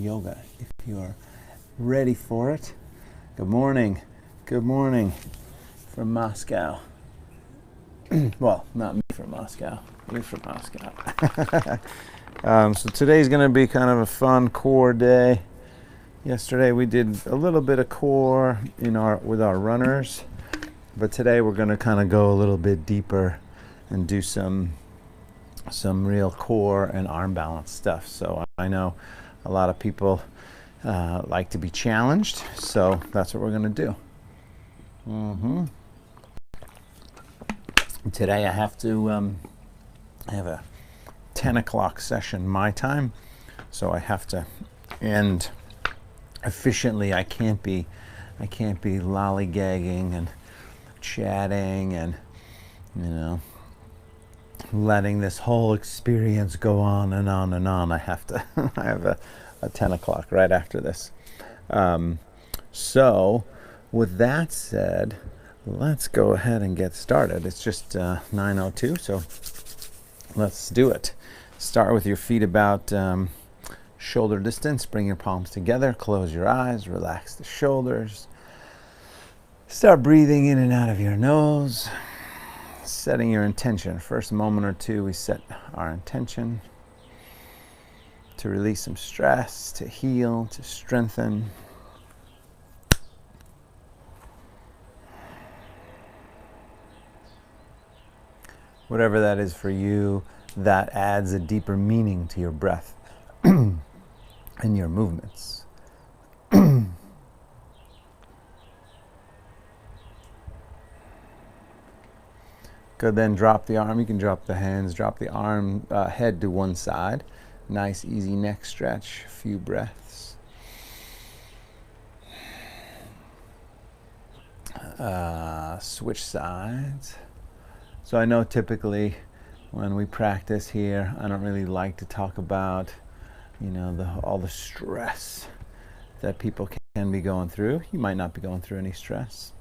yoga if you are ready for it. Good morning. Good morning from Moscow. Well, not me from Moscow. You from Moscow. So today's going to be kind of a fun core day. Yesterday we did a little bit of core with our runners, but today we're going to kind of go a little bit deeper and do some real core and arm balance stuff. So I know a lot of people like to be challenged, so that's what we're going to do. Today I have to I have a 10 o'clock session my time, so I have to end efficiently. I can't be lollygagging and chatting and letting this whole experience go on and on and on. I have to I have a 10 o'clock right after this. So with that said, let's go ahead and get started. It's just 9:02, so let's do it. Start with your feet about shoulder distance. Bring your palms together. Close your eyes. Relax the shoulders. Start breathing in and out of your nose. Setting your intention. First moment or two, we set our intention to release some stress, to heal, to strengthen. Whatever that is for you, that adds a deeper meaning to your breath and your movements. Good, then drop the arm. You can drop the hands, drop the arm, head to one side. Nice, easy neck stretch. A few breaths. Switch sides. So I know typically when we practice here, I don't really like to talk about, all the stress that people can be going through. You might not be going through any stress,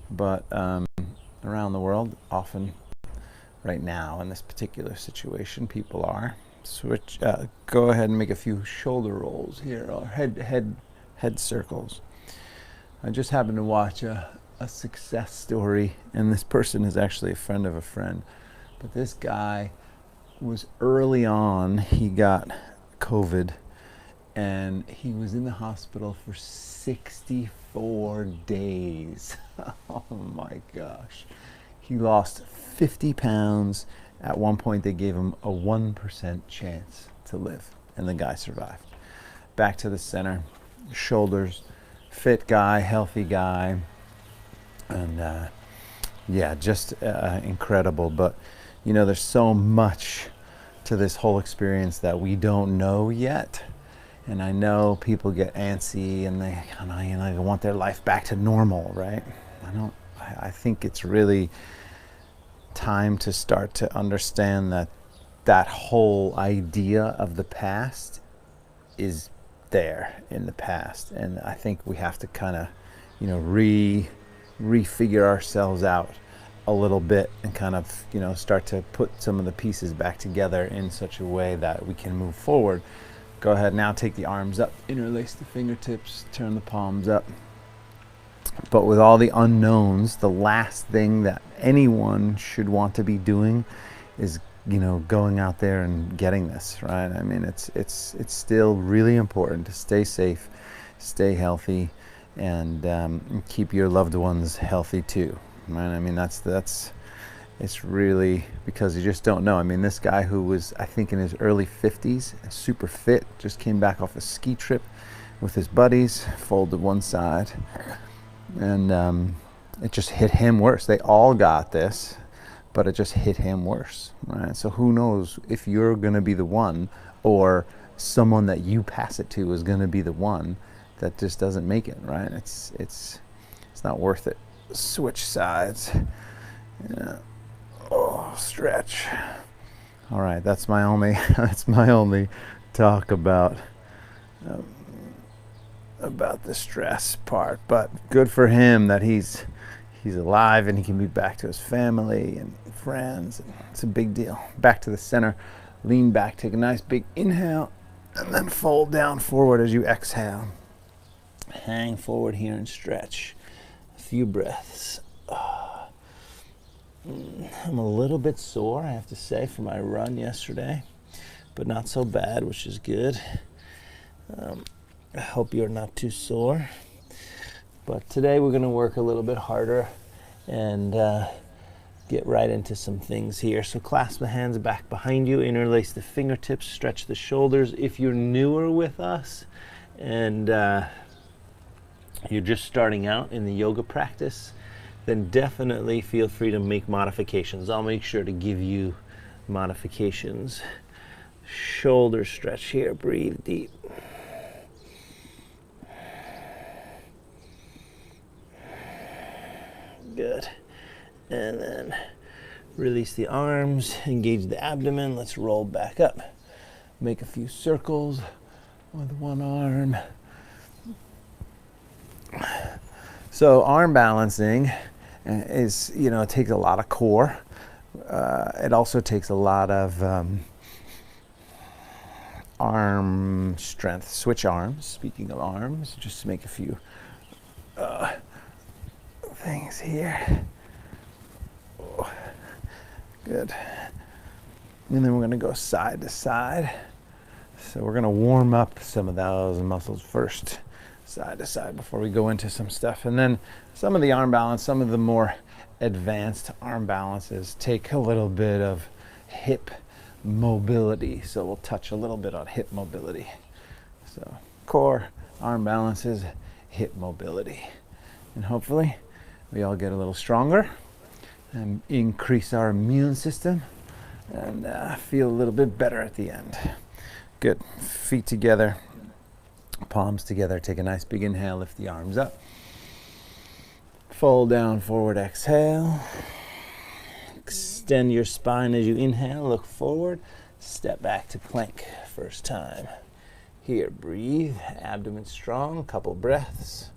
but around the world, often right now in this particular situation, people are. Switch. Go ahead and make a few shoulder rolls here, or head circles. I just happened to watch a success story, and this person is actually a friend of a friend. But this guy was early on, he got COVID, and he was in the hospital for 64 days. Oh my gosh. He lost 50 pounds. At one point, they gave him a 1% chance to live, and the guy survived. Back to the center, shoulders, fit guy, healthy guy, and just incredible. But there's so much to this whole experience that we don't know yet. And I know people get antsy and they they want their life back to normal, right? I think it's really time to start to understand that whole idea of the past is there in the past, and I think we have to kind of refigure ourselves out a little bit and kind of start to put some of the pieces back together in such a way that we can move forward. Go ahead now, take the arms up, interlace the fingertips, turn the palms up. But with all the unknowns, the last thing that anyone should want to be doing is going out there and getting this, right? I mean, it's still really important to stay safe, stay healthy, and keep your loved ones healthy too, right? I mean, it's really, because you just don't know. I mean, this guy who was, I think, in his early 50s, super fit, just came back off a ski trip with his buddies, folded one side, and it just hit him worse. They all got this, but it just hit him worse, right? So who knows if you're going to be the one, or someone that you pass it to is going to be the one that just doesn't make it, right? It's not worth it. Switch sides. Oh, stretch. All right, that's my only talk about the stress part. But good for him that he's alive and he can be back to his family and friends. It's a big deal. Back to the center. Lean back. Take a nice big inhale. And then fold down forward as you exhale. Hang forward here and stretch. A few breaths. I'm a little bit sore, I have to say, from my run yesterday, but not so bad, which is good. I hope you're not too sore. But today we're going to work a little bit harder and get right into some things here. So clasp the hands back behind you, interlace the fingertips, stretch the shoulders. If you're newer with us and you're just starting out in the yoga practice, then definitely feel free to make modifications. I'll make sure to give you modifications. Shoulder stretch here, breathe deep. Good. And then release the arms, engage the abdomen. Let's roll back up. Make a few circles with one arm. So arm balancing is, it takes a lot of core. It also takes a lot of arm strength. Switch arms. Speaking of arms, just make a few things here. Oh, good. And then we're going to go side to side. So we're going to warm up some of those muscles first, side to side, before we go into some stuff. And then some of the arm balance, some of the more advanced arm balances take a little bit of hip mobility. So we'll touch a little bit on hip mobility. So core, arm balances, hip mobility. And hopefully we all get a little stronger and increase our immune system and feel a little bit better at the end. Good. Feet together, palms together. Take a nice big inhale, lift the arms up. Fold down, forward, exhale. Extend your spine as you inhale, look forward. Step back to plank, first time. Here, breathe, abdomen strong, couple breaths.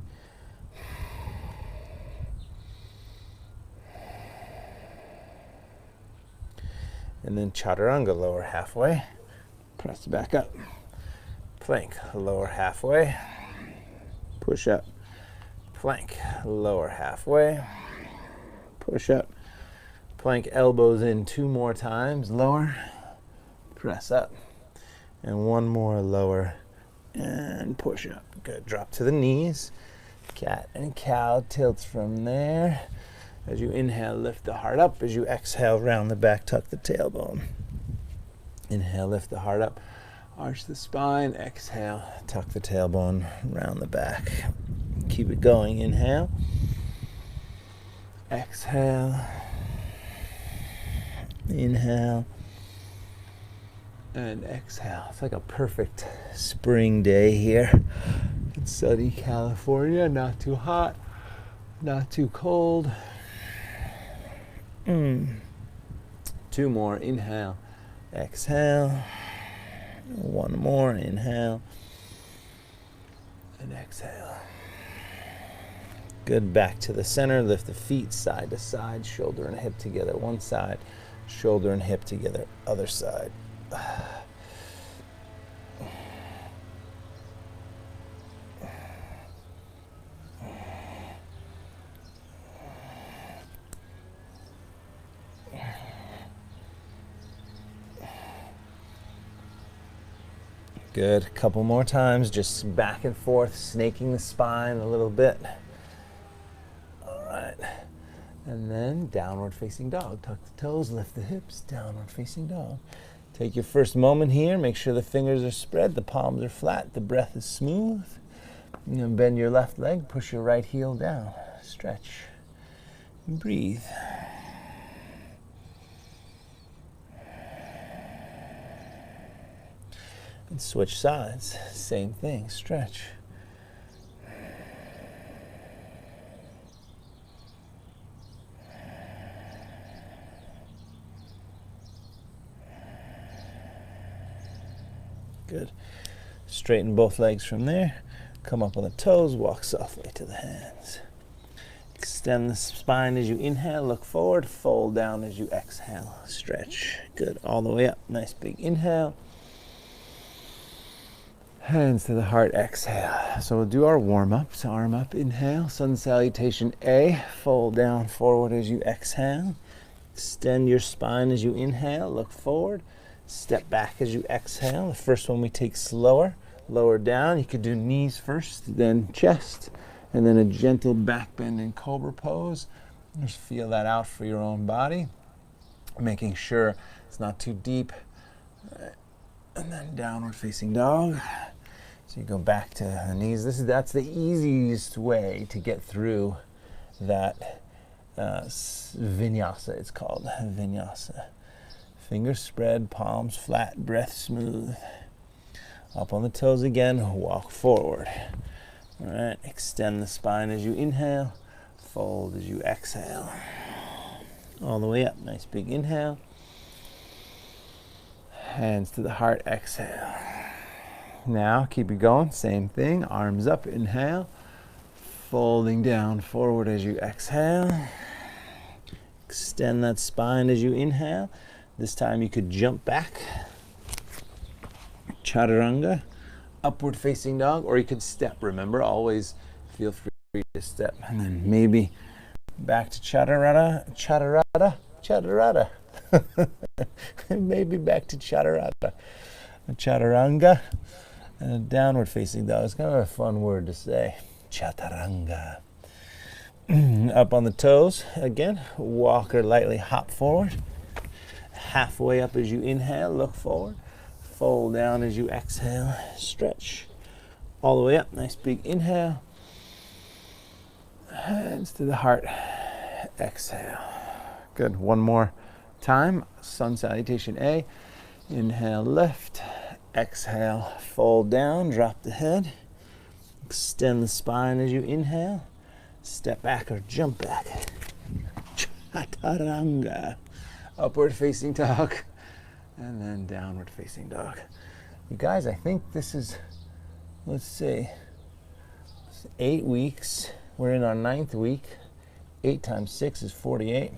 And then chaturanga, lower halfway. Press back up. Plank, lower halfway. Push up. Plank, lower halfway. Push up. Plank, elbows in 2 more times. Lower. Press up. And 1 more, lower. And push up. Good. Drop to the knees. Cat and cow tilts from there. As you inhale, lift the heart up. As you exhale, round the back, tuck the tailbone. Inhale, lift the heart up. Arch the spine. Exhale, tuck the tailbone, round the back. Keep it going. Inhale. Exhale. Inhale. And exhale. It's like a perfect spring day here in sunny California. Not too hot, not too cold. 2 more. Inhale. Exhale. 1 more. Inhale. And exhale. Good. Back to the center. Lift the feet side to side. Shoulder and hip together. One side. Shoulder and hip together. Other side. Good. Couple more times, just back and forth, snaking the spine a little bit. All right. And then downward facing dog. Tuck the toes, lift the hips, downward facing dog. Take your first moment here. Make sure the fingers are spread, the palms are flat, the breath is smooth. And then bend your left leg, push your right heel down. Stretch. And breathe. And switch sides. Same thing. Stretch. Good. Straighten both legs from there. Come up on the toes. Walk softly to the hands. Extend the spine as you inhale. Look forward. Fold down as you exhale. Stretch. Good. All the way up. Nice big inhale. Hands to the heart, exhale. So we'll do our warm-ups. Arm up, inhale, sun salutation A. Fold down forward as you exhale. Extend your spine as you inhale, look forward. Step back as you exhale. The first one we take slower, lower down. You could do knees first, then chest, and then a gentle back bend in cobra pose. Just feel that out for your own body, making sure it's not too deep. And then downward facing dog. So you go back to the knees. That's the easiest way to get through that vinyasa. It's called vinyasa. Fingers spread, palms flat, breath smooth. Up on the toes again, walk forward. All right, extend the spine as you inhale, fold as you exhale. All the way up, nice big inhale. Hands to the heart, exhale. Now keep it going, same thing, arms up, inhale. Folding down forward as you exhale. Extend that spine as you inhale. This time you could jump back. Chaturanga, upward facing dog, or you could step. Remember, always feel free to step. And then maybe back to chaturanga. Maybe back to chaturanga. Chaturanga and a downward facing dog. It's kind of a fun word to say. Chaturanga. Up on the toes again. Walk or lightly hop forward. Halfway up as you inhale, look forward. Fold down as you exhale. Stretch all the way up. Nice big inhale. Hands to the heart. Exhale. Good. One more time. Sun salutation A. Inhale, lift. Exhale, fold down, drop the head. Extend the spine as you inhale. Step back or jump back. Chaturanga. Upward facing dog. And then downward facing dog. You guys, I think this is, let's see, 8 weeks. We're in our 9th week. 8 times 6 is 48.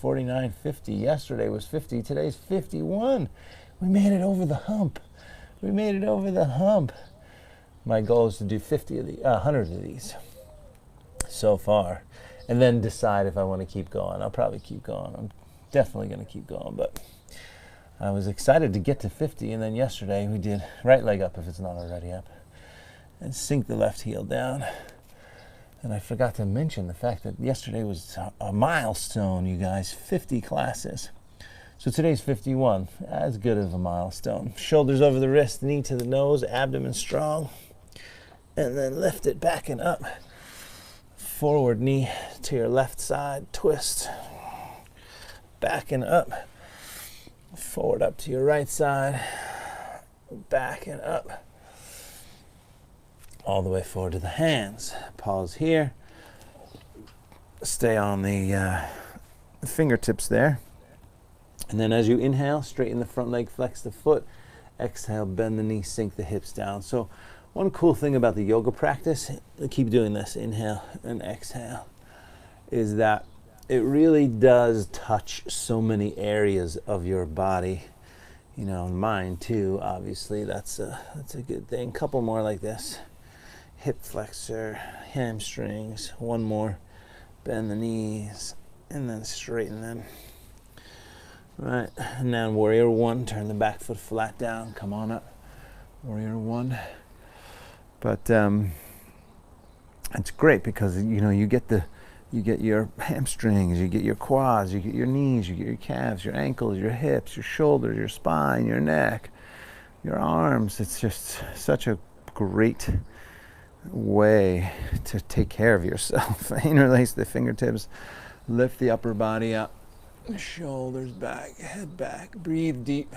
49, 50. Yesterday was 50. Today's 51. We made it over the hump. We made it over the hump. My goal is to do 100 of these so far, and then decide if I want to keep going. I'll probably keep going. I'm definitely going to keep going, but I was excited to get to 50, and then yesterday we did right leg up if it's not already up, and sink the left heel down. And I forgot to mention the fact that yesterday was a milestone, you guys, 50 classes. So today's 51, as good of a milestone. Shoulders over the wrist, knee to the nose, abdomen strong. And then lift it back and up. Forward knee to your left side, twist. Back and up. Forward up to your right side. Back and up. All the way forward to the hands. Pause here. Stay on the fingertips there. And then as you inhale, straighten the front leg, flex the foot. Exhale, bend the knee, sink the hips down. So one cool thing about the yoga practice, keep doing this, inhale and exhale, is that it really does touch so many areas of your body. You know, mine too, obviously. That's a good thing. Couple more like this. Hip flexor, hamstrings. One more. Bend the knees and then straighten them. Right, and now warrior one, turn the back foot flat down, come on up, warrior one. But it's great because you know you get your hamstrings, you get your quads, you get your knees, you get your calves, your ankles, your hips, your shoulders, your spine, your neck, your arms. It's just such a great way to take care of yourself. Interlace the fingertips, lift the upper body up. Shoulders back, head back, breathe deep.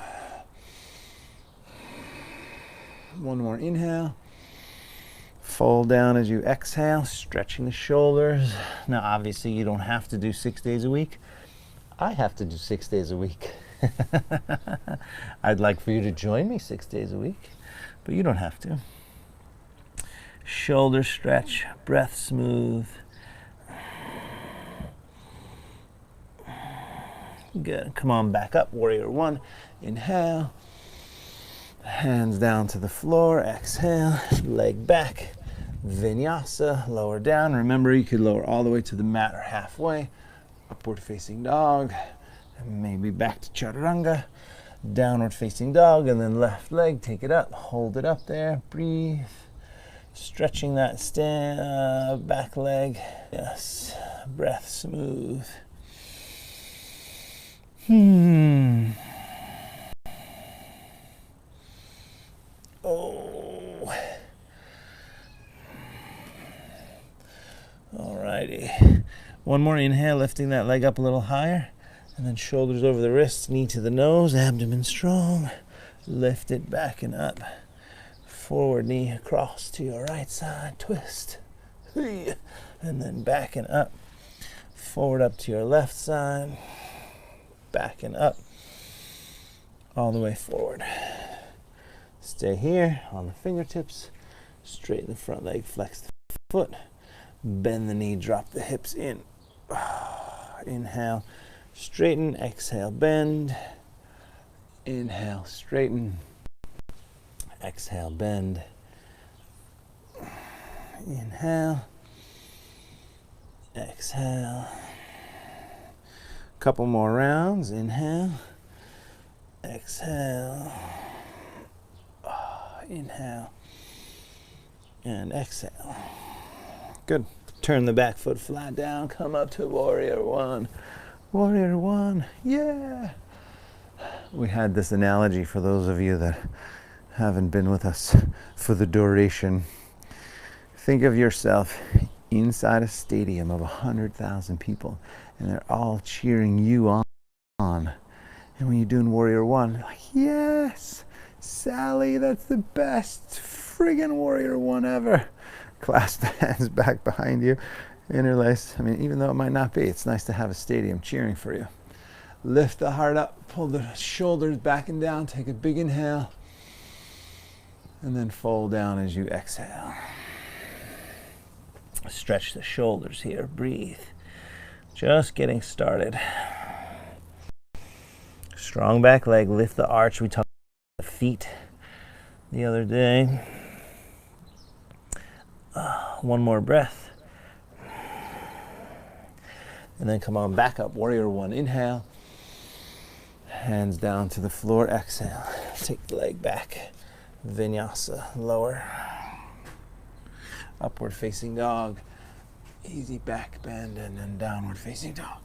One more inhale. Fold down as you exhale, stretching the shoulders. Now, obviously, you don't have to do 6 days a week. I have to do 6 days a week. I'd like for you to join me 6 days a week, but you don't have to. Shoulder stretch, breath smooth. Good. Come on back up. Warrior one. Inhale. Hands down to the floor, exhale, leg back, vinyasa, lower down. Remember, you could lower all the way to the mat or halfway. Upward facing dog, and maybe back to chaturanga. Downward facing dog, and then left leg, take it up, hold it up there, breathe. Stretching that back leg. Yes, breath smooth. Oh. Alrighty. One more inhale, lifting that leg up a little higher. And then shoulders over the wrists, knee to the nose, abdomen strong. Lift it back and up. Forward knee across to your right side, twist. And then back and up. Forward up to your left side. Back and up. All the way forward. Stay here on the fingertips. Straighten the front leg, flex the foot. Bend the knee, drop the hips in. Inhale, straighten, exhale, bend. Inhale, straighten. Exhale, bend. Inhale. Exhale. Couple more rounds. Inhale. Exhale. Inhale. And exhale. Good. Turn the back foot flat down. Come up to warrior one. Warrior one. Yeah. We had this analogy for those of you that haven't been with us for the duration. Think of yourself inside a stadium of 100,000 people, and they're all cheering you on. And when you're doing warrior one, you're like, yes, Sally, that's the best friggin' warrior one ever. Clasp the hands back behind you, interlace. I mean, even though it might not be, it's nice to have a stadium cheering for you. Lift the heart up, pull the shoulders back and down, take a big inhale, and then fold down as you exhale. Stretch the shoulders here, breathe. Just getting started. Strong back leg, lift the arch. We talked about the feet the other day. One more breath. And then come on back up, warrior one, inhale. Hands down to the floor, exhale. Take the leg back. Vinyasa, lower. Upward facing dog. Easy back bend, and then downward facing dog.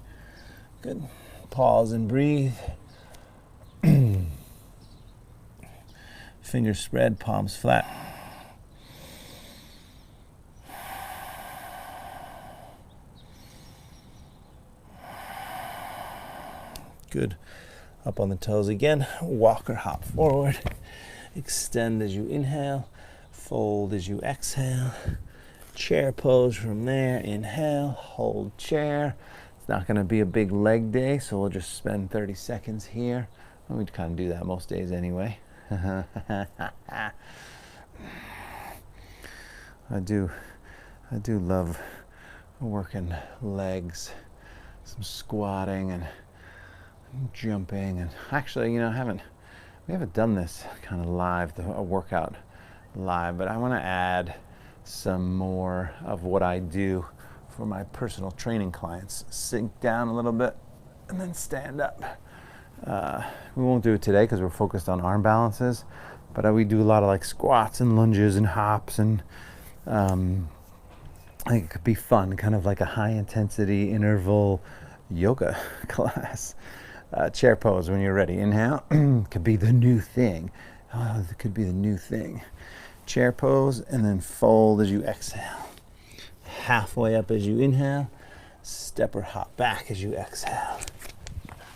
Good. Pause and breathe. Fingers spread, palms flat. Good. Up on the toes again. Walk or hop forward. Extend as you inhale. Fold as you exhale. Chair pose from there. Inhale. Hold chair. It's not going to be a big leg day, so we'll just spend 30 seconds here. Well, we'd kind of do that most days anyway. I do love working legs, some squatting and jumping, and actually, we haven't done this kind of live, a workout live, but I want to add some more of what I do for my personal training clients. Sink down a little bit and then stand up. We won't do it today because we're focused on arm balances, but we do a lot of like squats and lunges and hops, and I think it could be fun, kind of like a high intensity interval yoga class. Chair pose when you're ready. Inhale. Could be the new thing. Oh, it could be the new thing. Chair pose, and then fold as you exhale. Halfway up as you inhale. Step or hop back as you exhale.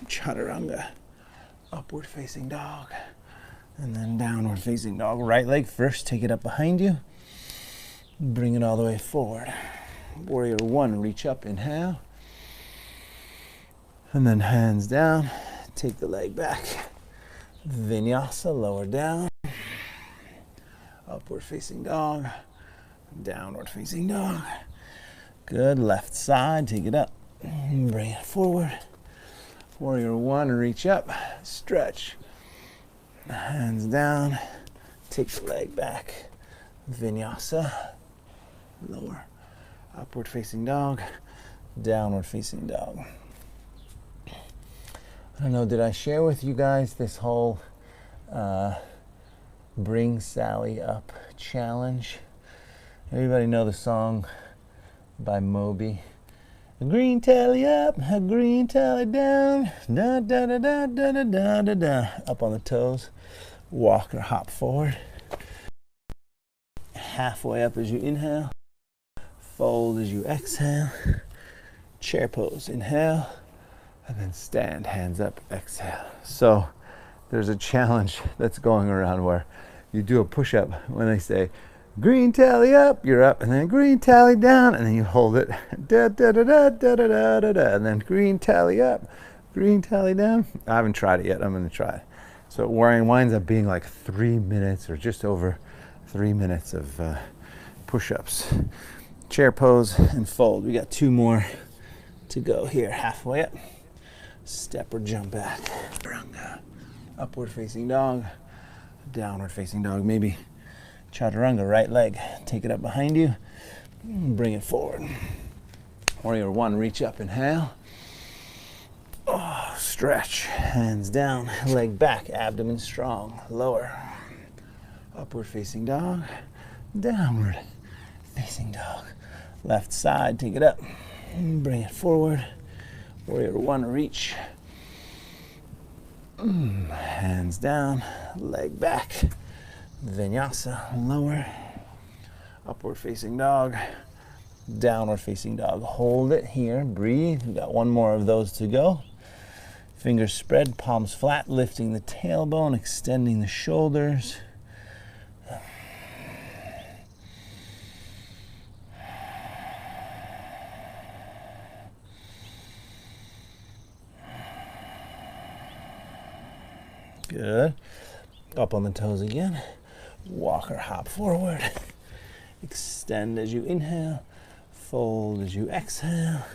Chaturanga. Upward facing dog. And then downward facing dog. Right leg first. Take it up behind you. Bring it all the way forward. Warrior one. Reach up. Inhale. And then hands down, take the leg back. Vinyasa, lower down. Upward facing dog. Downward facing dog. Good, left side, take it up. Bring it forward. Warrior one, reach up, stretch. Hands down. Take the leg back. Vinyasa. Lower. Upward facing dog. Downward facing dog. I don't know, did I share with you guys this whole Bring Sally Up challenge? Everybody know the song by Moby? A green tally up, a green tally down, da da da da da da da da da. Up on the toes, walk or hop forward. Halfway up as you inhale, fold as you exhale. Chair pose, inhale, and then stand, hands up, exhale. So there's a challenge that's going around where you do a push-up when they say, green tally up, you're up, and then green tally down, and then you hold it, da da da da da da da da da, and then green tally up, green tally down. I haven't tried it yet. I'm going to try it. So it winds up being like 3 minutes or just over 3 minutes of push-ups. Chair pose and fold. We got 2 more to go here. Halfway up, step or jump back. Upward facing dog, downward facing dog. Maybe chaturanga, right leg. Take it up behind you, bring it forward. Warrior 1, reach up, inhale. Oh, stretch, hands down, leg back, abdomen strong. Lower. Upward facing dog, downward facing dog. Left side, take it up, bring it forward. Warrior 1, reach. Hands down, leg back. Vinyasa, lower. Upward facing dog, downward facing dog. Hold it here, breathe. We've got 1 more of those to go. Fingers spread, palms flat, lifting the tailbone, extending the shoulders. Good. Up on the toes again. Walk or hop forward. Extend as you inhale. Fold as you exhale.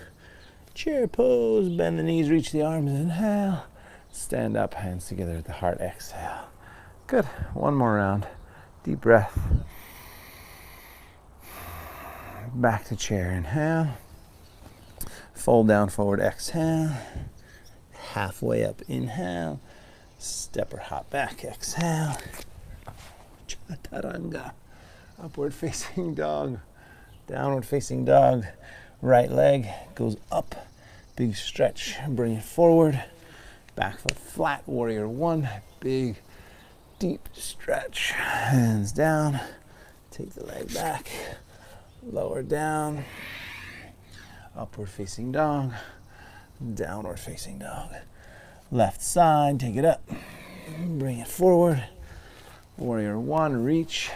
Chair pose. Bend the knees, reach the arms. Inhale. Stand up, hands together at the heart. Exhale. Good. 1 more round. Deep breath. Back to chair. Inhale. Fold down, forward. Exhale. Halfway up. Inhale. Step or hop back, exhale. Chaturanga. Upward facing dog, downward facing dog. Right leg goes up, big stretch, bring it forward. Back foot flat, warrior 1, big, deep stretch. Hands down, take the leg back, lower down. Upward facing dog, downward facing dog. Left side, take it up, bring it forward. Warrior 1, reach.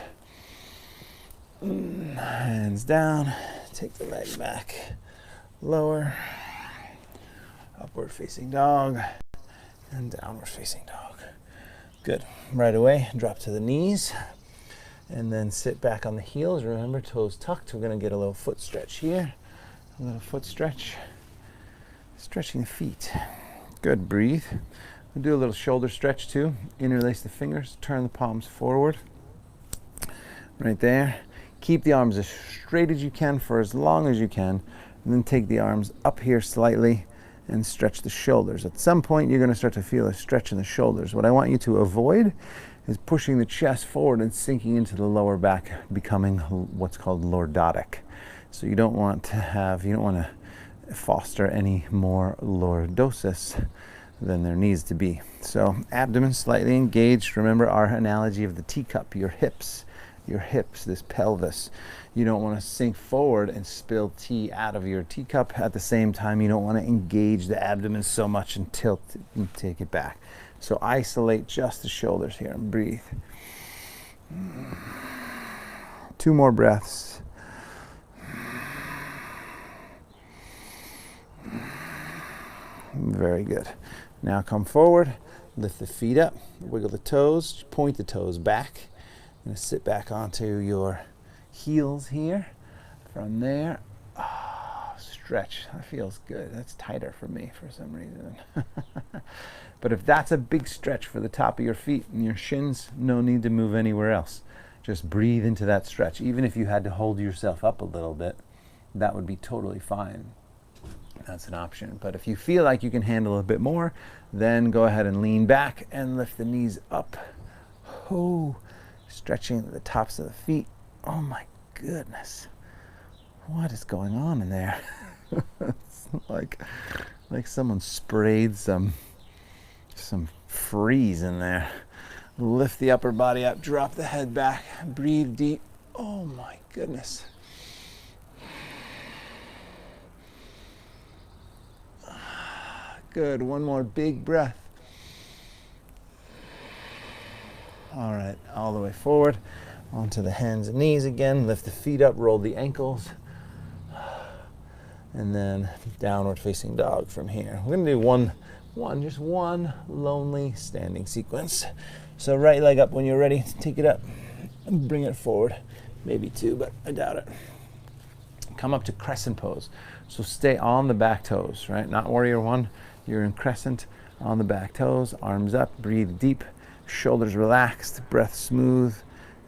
Hands down, take the leg back, lower. Upward facing dog and downward facing dog. Good. Right away, drop to the knees and then sit back on the heels. Remember, toes tucked. We're going to get a little foot stretch here. A little foot stretch. Stretching the feet. Good, breathe. We'll do a little shoulder stretch too. Interlace the fingers, turn the palms forward. Right there. Keep the arms as straight as you can for as long as you can. And then take the arms up here slightly and stretch the shoulders. At some point, you're going to start to feel a stretch in the shoulders. What I want you to avoid is pushing the chest forward and sinking into the lower back, becoming what's called lordotic. So you don't want to foster any more lordosis than there needs to be. So abdomen slightly engaged. Remember our analogy of the teacup, your hips, this pelvis. You don't want to sink forward and spill tea out of your teacup. At the same time, you don't want to engage the abdomen so much and tilt it and take it back. So isolate just the shoulders here and breathe. 2 more breaths. Very good. Now come forward, lift the feet up, wiggle the toes, point the toes back. I'm going to sit back onto your heels here. From there, stretch. That feels good. That's tighter for me for some reason. But if that's a big stretch for the top of your feet and your shins, no need to move anywhere else. Just breathe into that stretch. Even if you had to hold yourself up a little bit, that would be totally fine. That's an option. But if you feel like you can handle a bit more, then go ahead and lean back and lift the knees up. Oh, stretching the tops of the feet. Oh my goodness. What is going on in there? It's like someone sprayed some freeze in there. Lift the upper body up, drop the head back, breathe deep. Oh my goodness. Good, one more big breath. All right, all the way forward, onto the hands and knees again. Lift the feet up, roll the ankles. And then downward facing dog from here. We're gonna do just one lonely standing sequence. So right leg up when you're ready, take it up and bring it forward. Maybe two, but I doubt it. Come up to crescent pose. So stay on the back toes, right? Not warrior one, you're in crescent on the back toes, arms up, breathe deep, shoulders relaxed, breath smooth,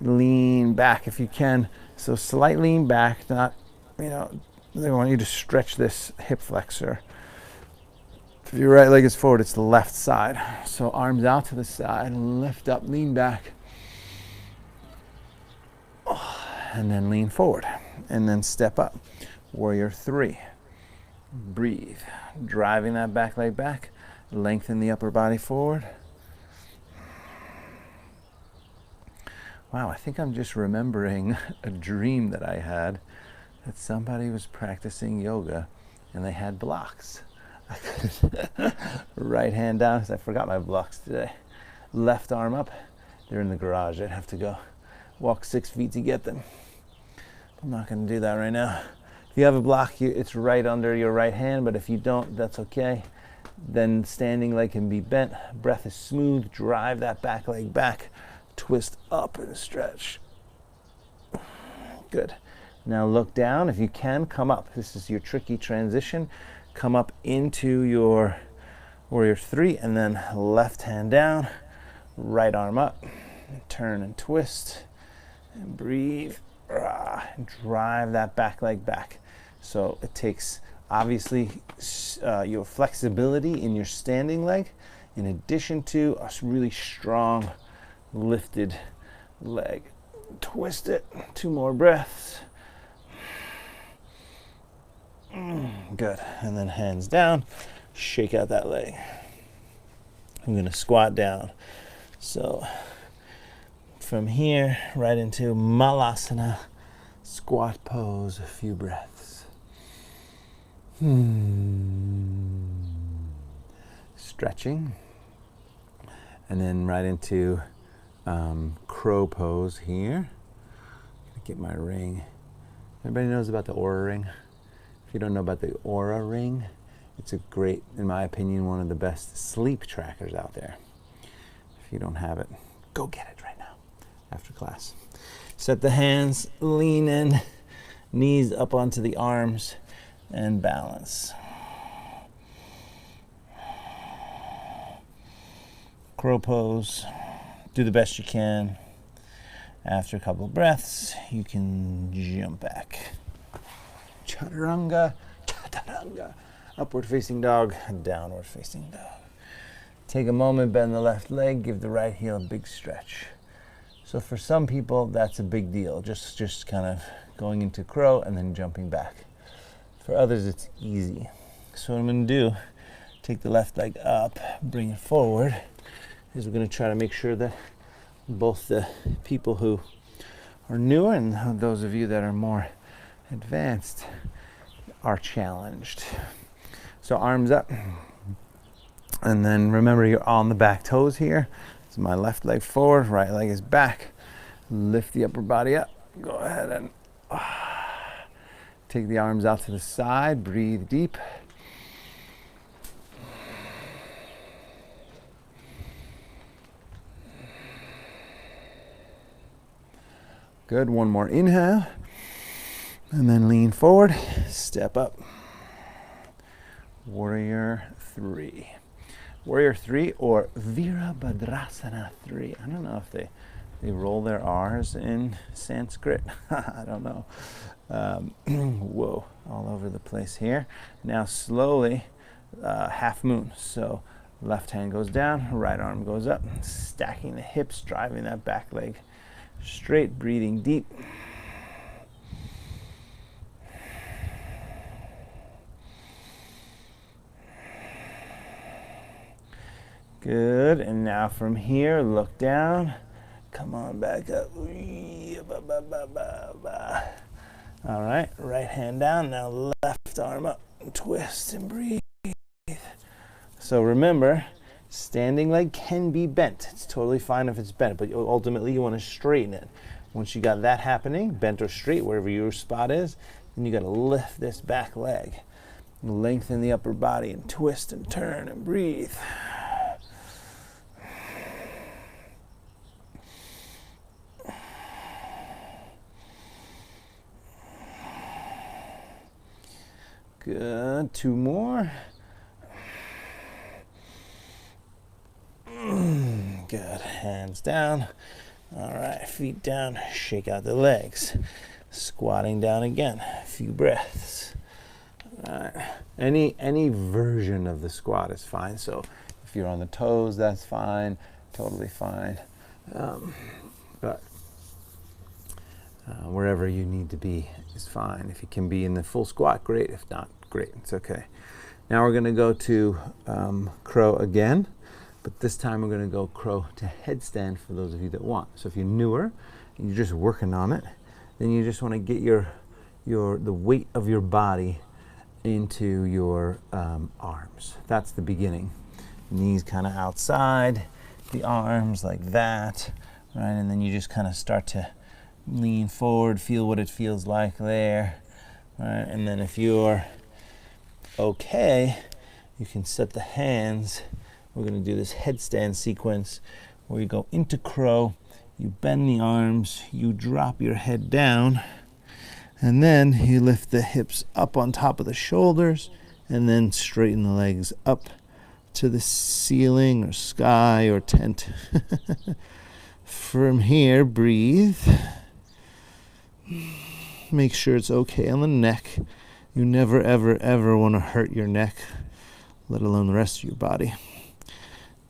lean back if you can. So slight lean back, not, I want you to stretch this hip flexor. If your right leg is forward, it's the left side. So arms out to the side, lift up, lean back. And then lean forward. And then step up. Warrior three. Breathe. Driving that back leg back. Lengthen the upper body forward. Wow, I think I'm just remembering a dream that I had, that somebody was practicing yoga and they had blocks. Right hand down, because I forgot my blocks today. Left arm up. They're in the garage. I'd have to go walk 6 feet to get them. I'm not going to do that right now. If you have a block, it's right under your right hand, but if you don't, that's okay. Then standing leg can be bent. Breath is smooth. Drive that back leg back. Twist up and stretch. Good. Now look down. If you can, come up. This is your tricky transition. Come up into your warrior three, and then left hand down, right arm up, turn and twist, and breathe. Drive that back leg back. So it takes, obviously, your flexibility in your standing leg, in addition to a really strong lifted leg. Twist it. 2 more breaths. Good. And then hands down, shake out that leg. I'm going to squat down. So from here right into Malasana, squat pose, a few breaths. Stretching. And then right into crow pose here. Get my ring. Everybody knows about the Aura ring? If you don't know about the Aura ring, it's a great, in my opinion, one of the best sleep trackers out there. If you don't have it, go get it right now after class. Set the hands, lean in, knees up onto the arms, and balance. Crow pose. Do the best you can. After a couple of breaths, you can jump back. Chaturanga, chaturanga. Upward facing dog, downward facing dog. Take a moment, bend the left leg, give the right heel a big stretch. So for some people, that's a big deal. Just kind of going into crow and then jumping back. For others, it's easy. So what I'm going to do, take the left leg up, bring it forward, is we're going to try to make sure that both the people who are newer and those of you that are more advanced are challenged. So arms up, and then remember you're on the back toes here. So my left leg forward, right leg is back. Lift the upper body up. Go ahead and take the arms out to the side. Breathe deep. Good, one more inhale. And then lean forward, step up. Warrior 3. Warrior 3 or Virabhadrasana 3. I don't know if they roll their R's in Sanskrit. I don't know. Whoa, all over the place here. Now slowly, half moon. So left hand goes down, right arm goes up, stacking the hips, driving that back leg straight, breathing deep. Good, and now from here, look down. Come on, back up. All right, right hand down, now left arm up, twist and breathe. So remember, standing leg can be bent. It's totally fine if it's bent, but ultimately you want to straighten it. Once you got that happening, bent or straight, wherever your spot is, then you got to lift this back leg. Lengthen the upper body and twist and turn and breathe. Good, 2 more. Good, hands down. All right, feet down, shake out the legs. Squatting down again, a few breaths. All right, any version of the squat is fine. So if you're on the toes, that's fine, totally fine. But wherever you need to be is fine. If you can be in the full squat, great. If not, great, it's okay. Now we're gonna go to crow again, but this time we're gonna go crow to headstand for those of you that want. So if you're newer and you're just working on it, then you just wanna get the weight of your body into your arms. That's the beginning. Knees kind of outside, the arms like that, right? And then you just kind of start to lean forward, feel what it feels like there, right? And then if you're okay, you can set the hands. We're going to do this headstand sequence where you go into crow, you bend the arms, you drop your head down, and then you lift the hips up on top of the shoulders, and then straighten the legs up to the ceiling or sky or tent. From here, breathe. Make sure it's okay on the neck. You never, ever, ever want to hurt your neck, let alone the rest of your body.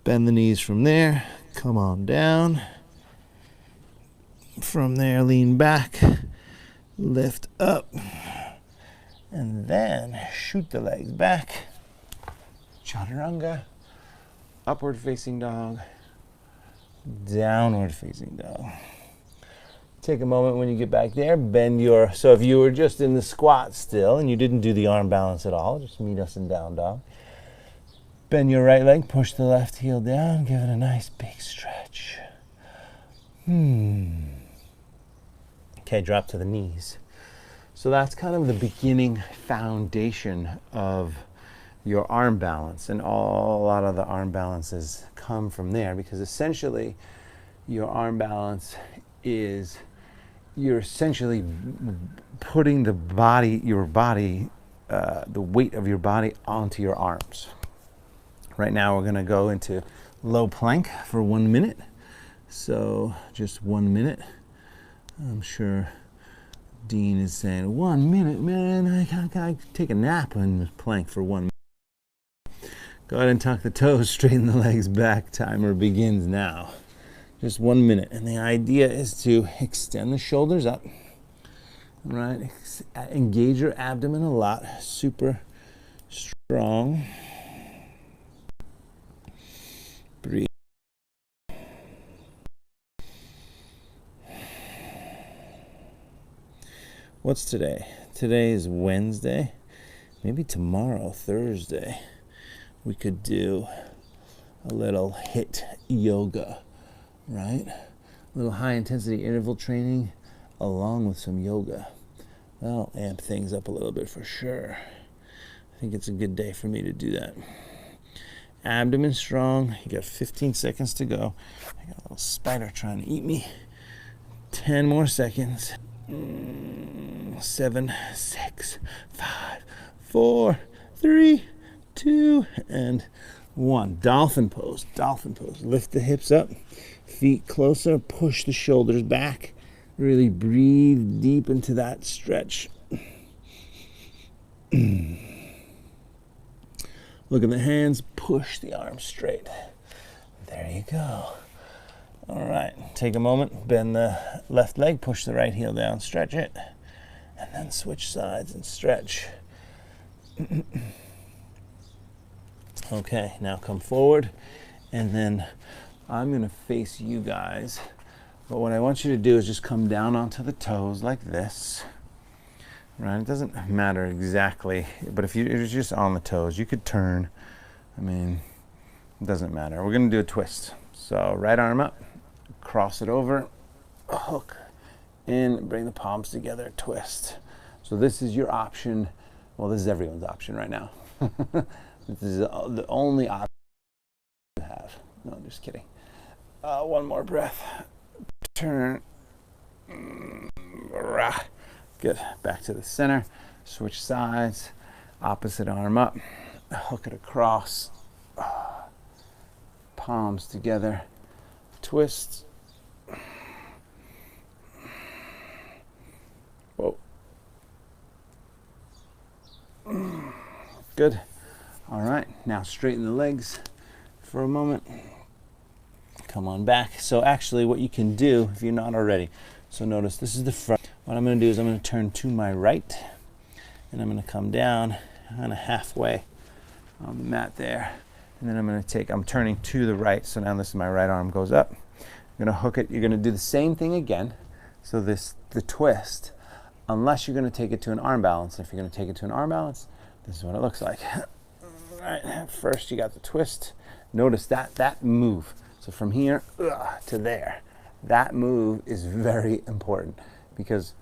Bend the knees from there. Come on down. From there, lean back. Lift up. And then shoot the legs back. Chaturanga. Upward facing dog. Downward facing dog. Take a moment when you get back there, bend your, so if you were just in the squat still and you didn't do the arm balance at all, just meet us in down dog. Bend your right leg, push the left heel down, give it a nice big stretch. Okay, drop to the knees. So that's kind of the beginning foundation of your arm balance, and a lot of the arm balances come from there, because essentially your arm balance is you're essentially putting the weight of your body onto your arms. Right now we're going to go into low plank for 1 minute. So just 1 minute. I'm sure Dean is saying, 1 minute, man, I can't take a nap in the plank for 1 minute. Go ahead and tuck the toes, straighten the legs back. Timer begins now. Just 1 minute, and the idea is to extend the shoulders up, right? Engage your abdomen a lot, super strong. Breathe. What's today? Today is Wednesday. Maybe tomorrow, Thursday, we could do a little HIIT yoga. Right? A little high intensity interval training along with some yoga. That'll amp things up a little bit for sure. I think it's a good day for me to do that. Abdomen strong. You got 15 seconds to go. I got a little spider trying to eat me. 10 more seconds. 7, 6, 5, 4, 3, 2, and 1. Dolphin pose, dolphin pose. Lift the hips up, feet closer, push the shoulders back. Really breathe deep into that stretch. Look at the hands, push the arms straight. There you go. All right, take a moment, bend the left leg, push the right heel down, stretch it, and then switch sides and stretch. Okay, now come forward, and then I'm gonna face you guys. But what I want you to do is just come down onto the toes like this. Right, it doesn't matter exactly, but if you're just on the toes, you could turn. I mean, it doesn't matter. We're gonna do a twist. So right arm up, cross it over, hook in, bring the palms together, twist. So this is your option. Well, this is everyone's option right now. This is the only option you have. No, I'm just kidding. One more breath. Turn. Good. Back to the center. Switch sides. Opposite arm up. Hook it across. Palms together. Twist. Whoa. Good. All right. Now straighten the legs for a moment. Come on back. So actually what you can do, if you're not already, so notice this is the front. What I'm going to do is I'm going to turn to my right, and I'm going to come down kind of halfway on the mat there. And then I'm turning to the right, so now this is my right arm goes up. I'm going to hook it. You're going to do the same thing again. So the twist, unless you're going to take it to an arm balance. If you're going to take it to an arm balance, this is what it looks like. All right, first you got the twist. Notice that move. So from here to there, that move is very important because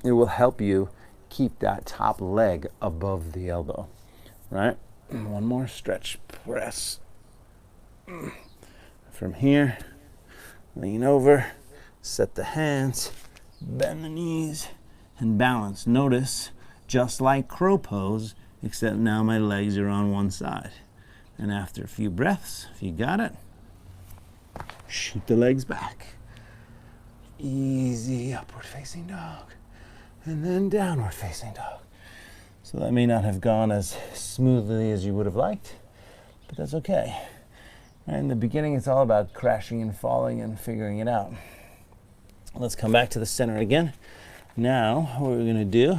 it will help you keep that top leg above the elbow, right? One more stretch, press. From here, lean over, set the hands, bend the knees, and balance. Notice, just like crow pose, except now my legs are on one side. And after a few breaths, if you got it, shoot the legs back. Easy upward facing dog. And then downward facing dog. So that may not have gone as smoothly as you would have liked, but that's okay. In the beginning, it's all about crashing and falling and figuring it out. Let's come back to the center again. Now, what we're gonna do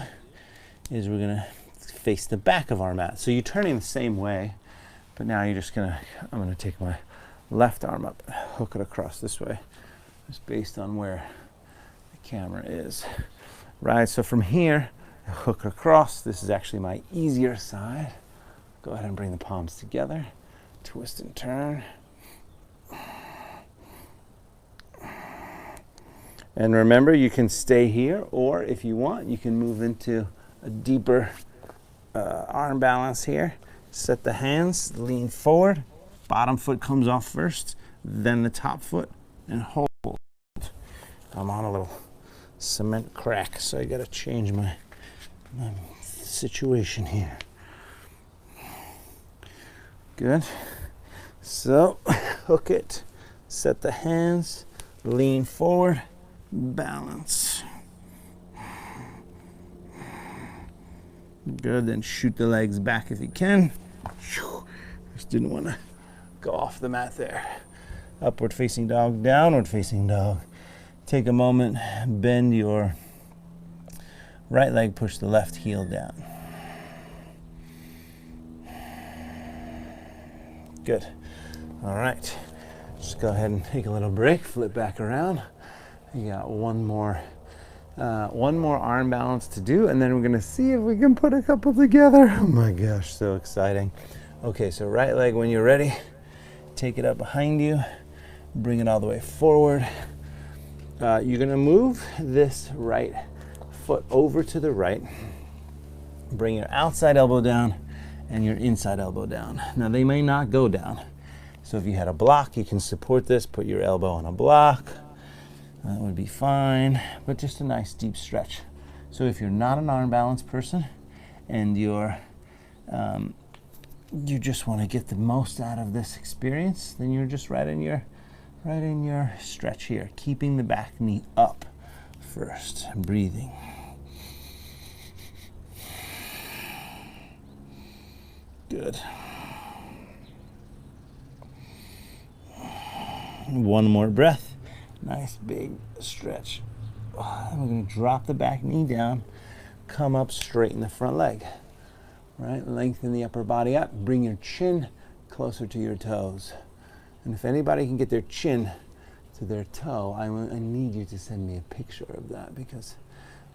is we're gonna face the back of our mat. So you're turning the same way, but now I'm gonna take my left arm up, hook it across this way, just based on where the camera is. Right, so from here, hook across. This is actually my easier side. Go ahead and bring the palms together, twist and turn. And remember, you can stay here, or if you want, you can move into a deeper arm balance here. Set the hands, lean forward. Bottom foot comes off first, then the top foot, and hold. I'm on a little cement crack, so I gotta change my situation here. Good. So, hook it, set the hands, lean forward, balance. Good, then shoot the legs back if you can. Just didn't want to go off the mat there. Upward facing dog, downward facing dog. Take a moment, bend your right leg, push the left heel down. Good. All right. Just go ahead and take a little break, flip back around. You got one more arm balance to do, and then we're gonna see if we can put a couple together. Oh my gosh, so exciting. Okay, so right leg when you're ready, take it up behind you, bring it all the way forward. You're gonna move this right foot over to the right, bring your outside elbow down and your inside elbow down. Now they may not go down, so if you had a block, you can support this, put your elbow on a block. That would be fine, but just a nice deep stretch. So if you're not an arm balance person and you're you just want to get the most out of this experience, then you're just right in your stretch here, keeping the back knee up first, breathing. Good. One more breath. Nice big stretch. We're going to drop the back knee down, come up, straighten the front leg. Right? Lengthen the upper body up. Bring your chin closer to your toes. And if anybody can get their chin to their toe, I need you to send me a picture of that because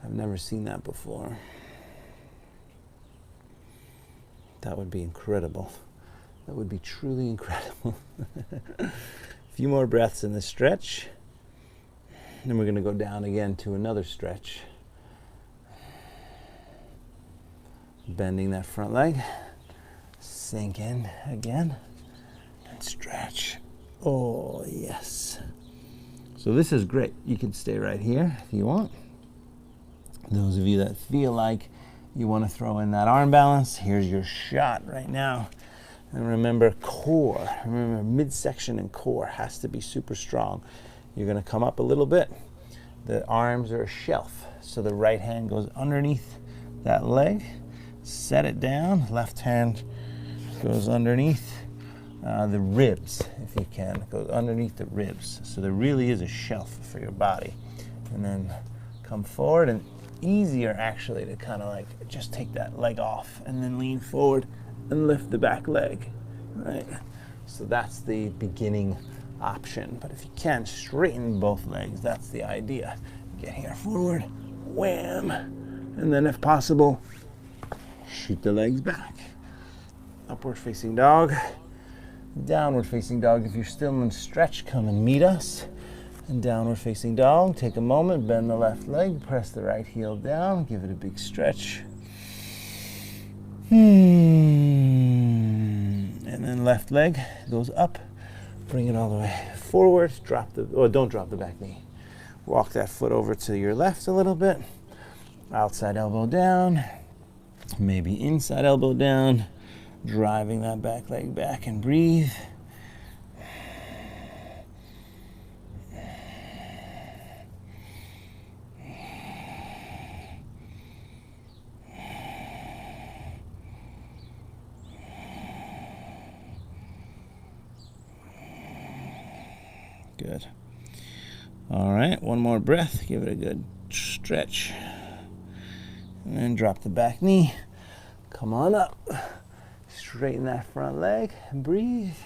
I've never seen that before. That would be incredible. That would be truly incredible. A few more breaths in the stretch. Then we're going to go down again to another stretch. Bending that front leg. Sink in again. And stretch. Oh, yes. So this is great. You can stay right here if you want. Those of you that feel like you want to throw in that arm balance, here's your shot right now. And remember core. Remember midsection and core has to be super strong. You're going to come up a little bit. The arms are a shelf. So the right hand goes underneath that leg. Set it down. Left hand goes underneath the ribs, if you can. It goes underneath the ribs. So there really is a shelf for your body. And then come forward, and easier actually to kind of like just take that leg off and then lean forward and lift the back leg, right? So that's the beginning option. But if you can, straighten both legs. That's the idea. Get here forward, wham, and then if possible, shoot the legs back. Upward facing dog, downward facing dog. If you're still in stretch, come and meet us. And downward facing dog, take a moment, bend the left leg, press the right heel down, give it a big stretch. And then left leg goes up, bring it all the way forward, don't drop the back knee. Walk that foot over to your left a little bit, outside elbow down, maybe inside elbow down, driving that back leg back and breathe. Good. All right, one more breath. Give it a good stretch. And then drop the back knee. Come on up. Straighten that front leg and breathe.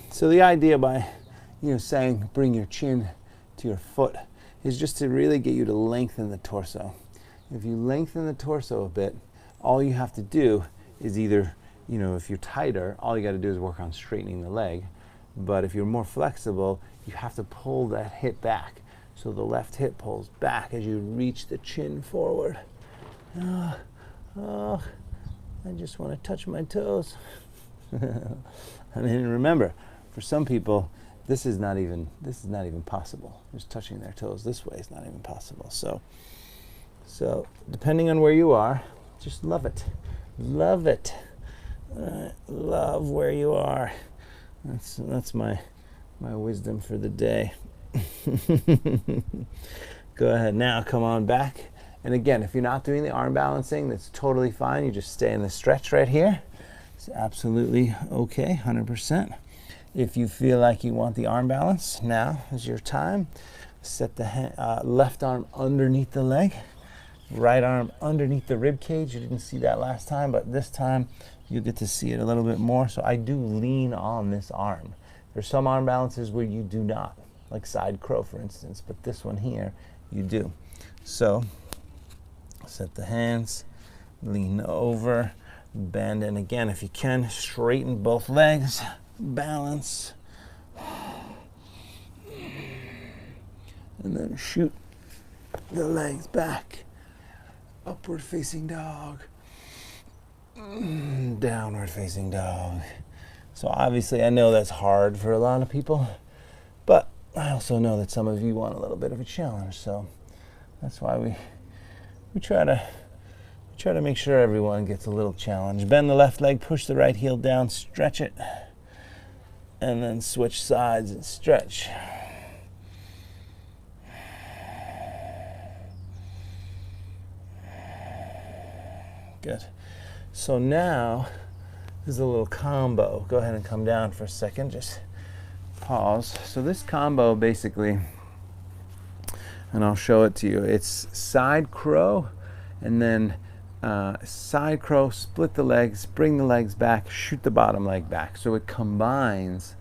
So the idea by, saying bring your chin to your foot is just to really get you to lengthen the torso. If you lengthen the torso a bit, all you have to do is either, if you're tighter, all you got to do is work on straightening the leg. But if you're more flexible, you have to pull that hip back. So the left hip pulls back as you reach the chin forward. I just want to touch my toes. Remember, for some people, this is not even possible. Just touching their toes this way is not even possible. So depending on where you are, just love it. Love it. Love where you are. That's my wisdom for the day. Go ahead now, come on back. And again, if you're not doing the arm balancing, that's totally fine. You just stay in the stretch right here. It's absolutely okay, 100%. If you feel like you want the arm balance, now is your time. Set the left arm underneath the leg, right arm underneath the rib cage. You didn't see that last time, but this time you get to see it a little bit more. So I do lean on this arm. There's some arm balances where you do not, like side crow, for instance, but this one here, you do. So set the hands, lean over, bend, and again, if you can, straighten both legs, balance, and then shoot the legs back. Upward facing dog, downward facing dog. So obviously I know that's hard for a lot of people, but I also know that some of you want a little bit of a challenge, so that's why we try try to make sure everyone gets a little challenge. Bend the left leg, push the right heel down, stretch it, and then switch sides and stretch. Good. So now there's a little combo. Go ahead and come down for a second. Just pause. So this combo basically, and I'll show it to you, it's side crow and then side crow, split the legs, bring the legs back, shoot the bottom leg back. So it combines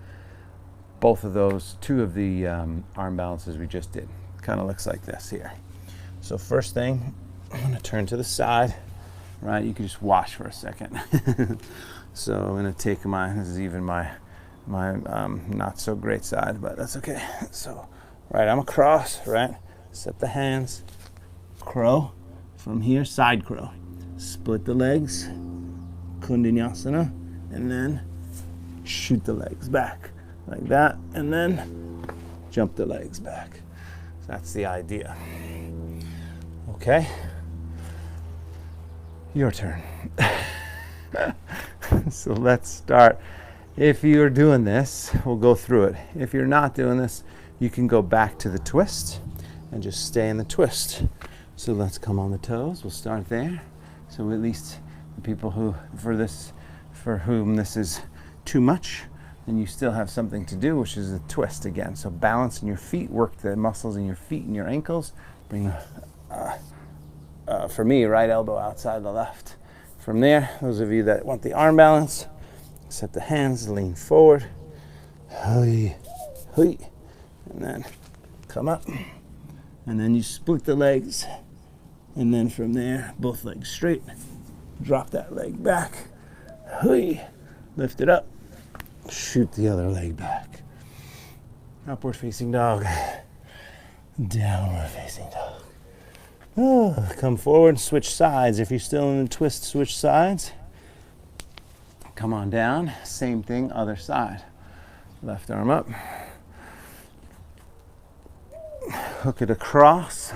both of those, two of the arm balances we just did. Kind of looks like this here. So first thing, I'm going to turn to the side. Right, you can just watch for a second. So I'm going to take this is even my not so great side, but that's okay. So, right, I'm across, right? Set the hands, crow, from here, side crow. Split the legs, Kundinyasana, and then shoot the legs back, like that, and then jump the legs back. So that's the idea. Okay? Your turn. So let's start. If you're doing this, we'll go through it. If you're not doing this, you can go back to the twist and just stay in the twist. So let's come on the toes. We'll start there. So at least the people who, for whom this is too much, then you still have something to do, which is a twist again. So balance in your feet, work the muscles in your feet and your ankles. Bring the for me, right elbow outside the left. From there, those of you that want the arm balance, set the hands, lean forward, and then come up, and then you split the legs, and then from there, both legs straight, drop that leg back, lift it up, shoot the other leg back. Upward facing dog, downward facing dog. Oh, come forward, switch sides. If you're still in the twist, switch sides. Come on down, same thing, other side. Left arm up. Hook it across.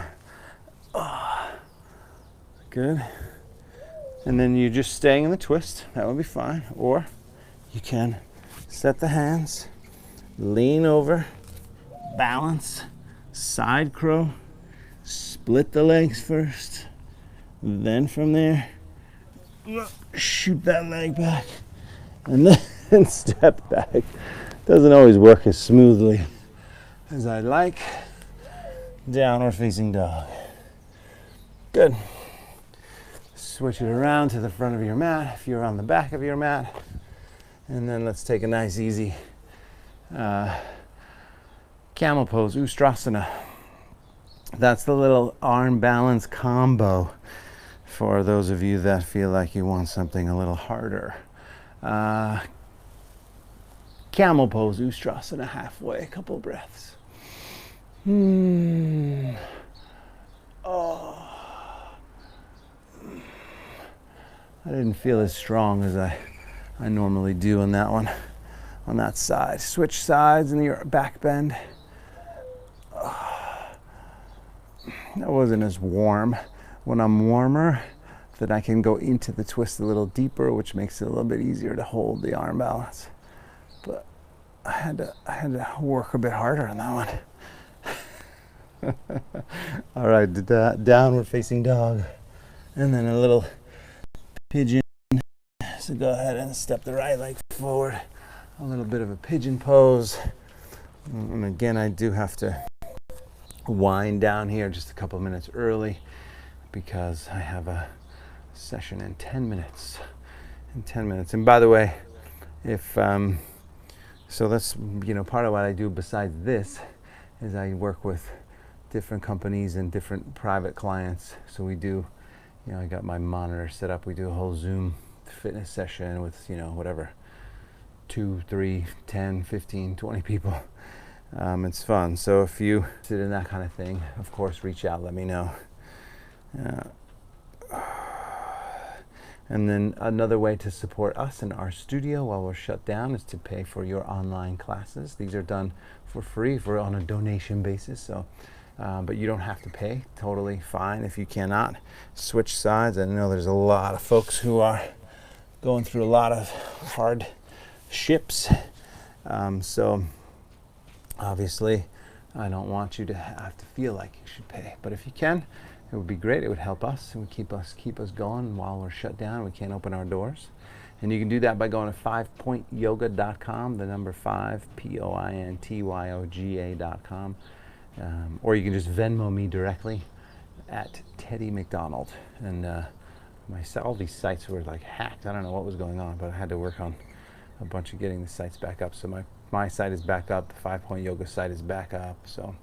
Oh, good. And then you're just staying in the twist. That would be fine. Or you can set the hands, lean over, balance, side crow, split the legs first, then from there, shoot that leg back, and then step back. Doesn't always work as smoothly as I'd like. Downward facing dog. Good. Switch it around to the front of your mat if you're on the back of your mat. And then let's take a nice easy camel pose, Ustrasana. That's the little arm balance combo for those of you that feel like you want something a little harder. Camel pose, Ustrasana, halfway, a couple breaths. Oh. I didn't feel as strong as I normally do on that one, on that side. Switch sides in your back bend. That wasn't as warm. When I'm warmer, then I can go into the twist a little deeper, which makes it a little bit easier to hold the arm balance. But I had to work a bit harder on that one. All right, downward facing dog, and then a little pigeon. So go ahead and step the right leg forward. A little bit of a pigeon pose. And again, I do have to wind down here just a couple minutes early because I have a session in 10 minutes. And by the way, if so that's part of what I do besides this is I work with different companies and different private clients. So we do, I got my monitor set up. We do a whole Zoom fitness session with whatever, 2, 3, 10, 15, 20 people. It's fun. So if you sit in that kind of thing, of course, reach out, let me know. And then another way to support us in our studio while we're shut down is to pay for your online classes. These are done for free, on a donation basis. So but you don't have to pay. Totally fine if you cannot switch sides. I know there's a lot of folks who are going through a lot of hard ships. So obviously I don't want you to have to feel like you should pay. But if you can, it would be great. It would help us. It would keep us going while we're shut down. We can't open our doors. And you can do that by going to 5pointyoga.com, the number 5, POINTYOGA.com. Or you can just Venmo me directly at Teddy McDonald. And all these sites were like hacked. I don't know what was going on, but I had to work on a bunch of getting the sites back up. So my site is back up. The 5-Point Yoga site is back up. So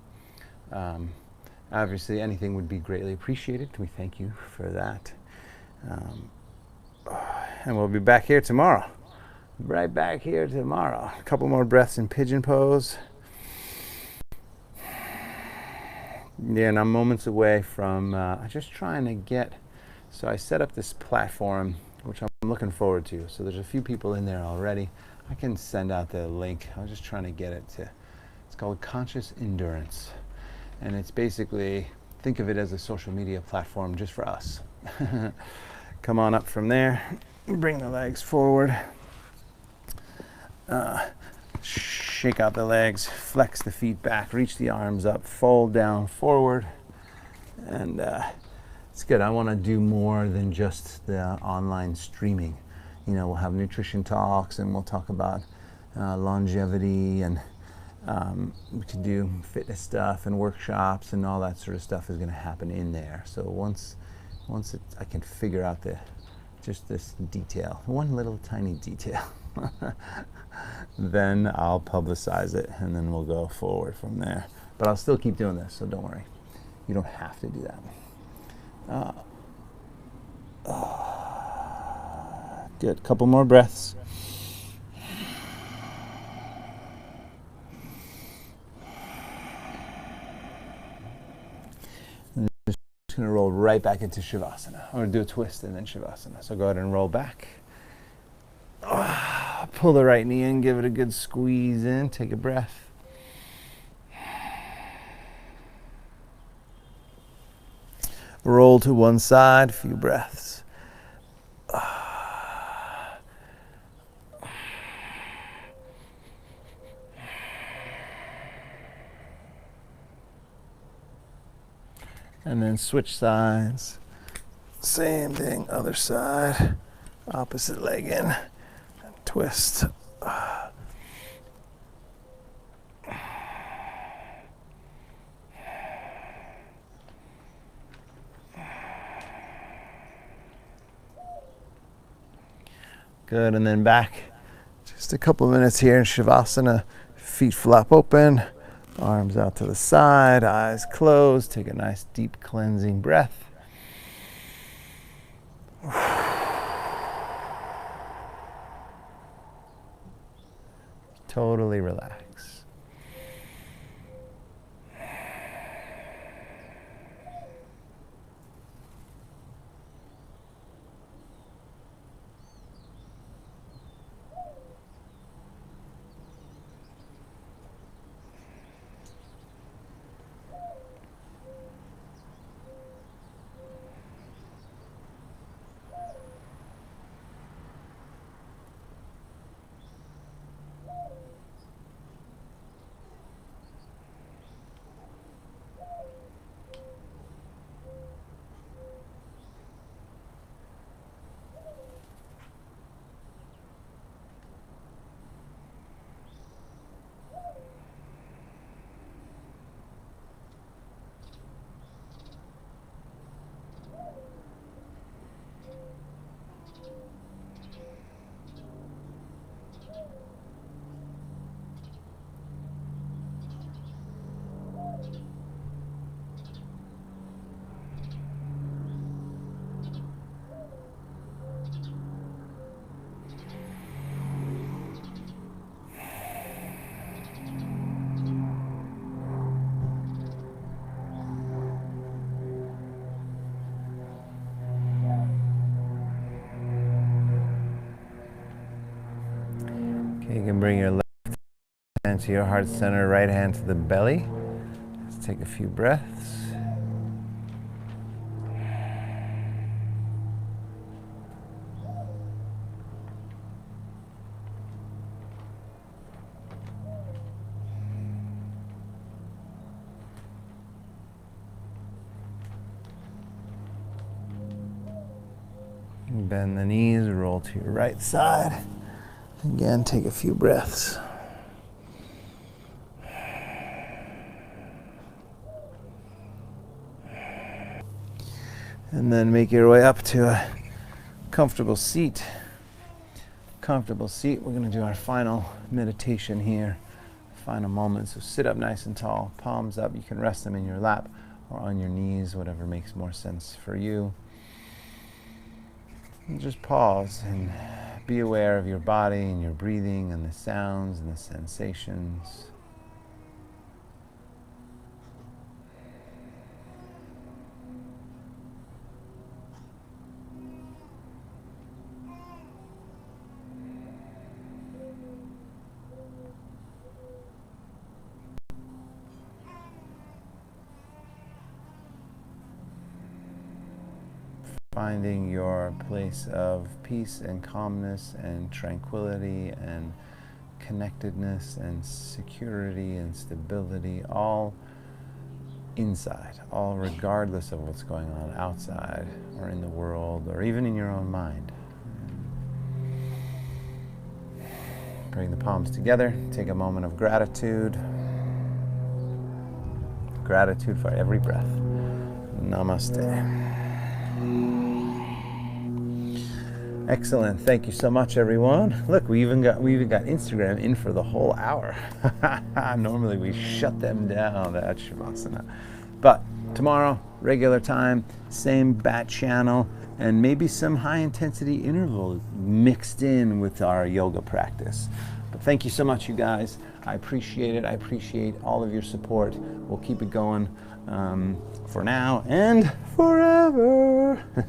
obviously anything would be greatly appreciated. We thank you for that. And we'll be back here tomorrow. Right back here tomorrow. A couple more breaths in pigeon pose. Yeah, and I'm moments away from just trying to get, so I set up this platform, which I'm looking forward to. So there's a few people in there already. I can send out the link. I was just trying to get it to, it's called Conscious Endurance. And it's basically, think of it as a social media platform just for us. Come on up from there, bring the legs forward, shake out the legs, flex the feet back, reach the arms up, fold down forward, and it's good. I want to do more than just the online streaming. You know, we'll have nutrition talks and we'll talk about longevity, and we can do fitness stuff and workshops, and all that sort of stuff is going to happen in there. So once I can figure out just this detail, one little tiny detail, then I'll publicize it, and then we'll go forward from there. But I'll still keep doing this, so don't worry. You don't have to do that. Good. Couple more breaths. Just going to roll right back into Shavasana. I'm going to do a twist and then Shavasana. So go ahead and roll back. Pull the right knee in, give it a good squeeze in, take a breath. Roll to one side, a few breaths. And then switch sides. Same thing, other side. Opposite leg in. And twist. Good, and then back. Just a couple of minutes here in Shavasana. Feet flap open. Arms out to the side, eyes closed. Take a nice deep cleansing breath. Totally relax. You can bring your left hand to your heart center, right hand to the belly. take a few breaths. Bend the knees, roll to your right side. Again, take a few breaths. And then make your way up to a comfortable seat. Comfortable seat. We're going to do our final meditation here. Final moment. So sit up nice and tall, palms up. You can rest them in your lap or on your knees, whatever makes more sense for you. And just pause and be aware of your body and your breathing and the sounds and the sensations. Finding your place of peace and calmness and tranquility and connectedness and security and stability, all inside, all regardless of what's going on outside or in the world or even in your own mind. Bring the palms together, take a moment of gratitude. Gratitude for every breath. Namaste. Excellent. Thank you so much, everyone. Look, we even got Instagram in for the whole hour. Normally we shut them down at Shavasana. But tomorrow, regular time, same bat channel, and maybe some high intensity interval mixed in with our yoga practice. But thank you so much, you guys. I appreciate it. I appreciate all of your support. We'll keep it going for now and forever.